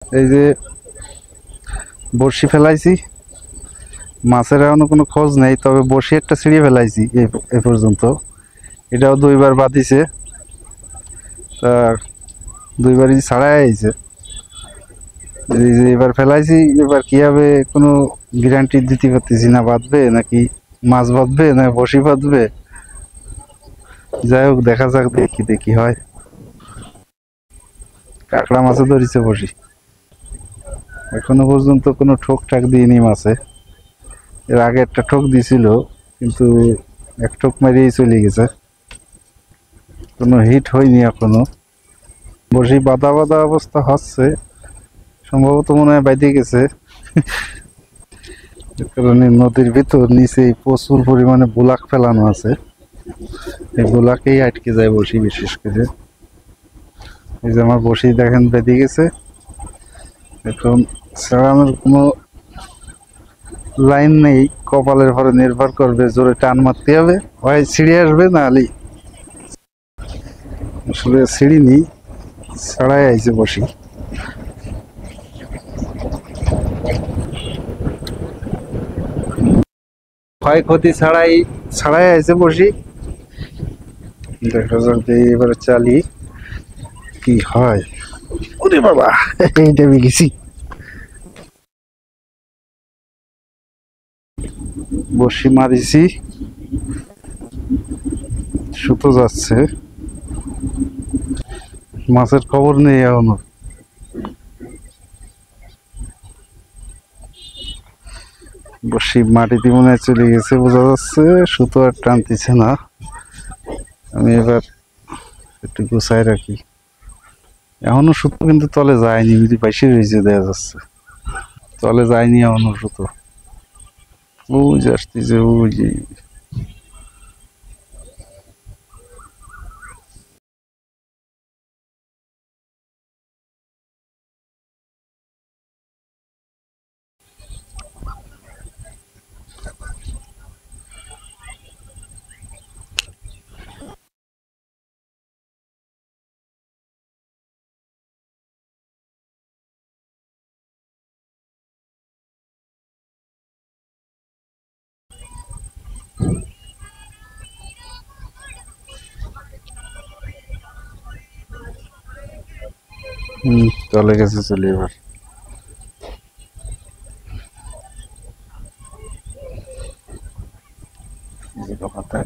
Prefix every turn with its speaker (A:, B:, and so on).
A: এই যে বড়শি ফেলাইছি, মাছের এখনো কোনো খোঁজ নেই, তবে বড়শি একটা ছিঁড়ে ফেলাইছি এ পর্যন্ত। এটাও দুইবার বাঁধিছে, তা দুইবারই ছাড়াই আইছে। এই যে এবার ফেলাইছি, এবার কি হবে কোনো গ্যারান্টি দিতে পারতেছি না, বাঁধবে নাকি মাছ বাঁধবে না বড়শি বাঁধবে। যাই হোক, দেখা যাক, দেখি দেখি হয়। কাঁকড়া মাছে ধরেছে বড়শি, এখনো পর্যন্ত কোনো ঠোক ঠাক দিইনি মাছে। এর আগে একটা ঠোক দিছিল, কিন্তু এক ঠোক মারিয়েই চলে গেছে, কোনো হিট হয়নি এখনো। বড়শি বাঁধা বাঁধা অবস্থা হচ্ছে, সম্ভবত মনে হয় বাইতে গেছে। কারণ নদীর ভিতর নিচে প্রচুর পরিমাণে বুলাক ফেলানো আছে, এই বুলাকেই আটকে যায় বড়শি বিশেষ করে। এই যে আমার বড়শি দেখেন বেঁধে গেছে, এখন ছাড়ানোর কোনো লাইন নেই, কপালের পরে নির্ভর করবে, জোরে টান মারতে হবে, হয় ছিঁড়ে আসবে, না হলে আসলে ছিঁড়িনি, ছাড়াই আইছে বড়শি। ক্ষয়ক্ষতি ছাড়াই ছাড়াই আইছে বড়শি। দেখা যাক যে এবারে চালি কি হয়। ওরে বাবা, এইটা গেছি। বড়শি মারিছি, সুতো যাচ্ছে, মাছের খবর নেই এখনো। বড়শি মাটিতে মনে হয় চলে গেছে, বোঝা যাচ্ছে, সুতো আর টানতেছে না। আমি এবার একটু গুছাই রাখি। এখনো সুতো কিন্তু তলে যায়নি, যদি বাইশে রয়েছে দেখা যাচ্ছে, তলে যায়নি এখনো সুতো। ওই যে আসতেছে, ওই যে। চলে গেছে, চলে এবার। কথা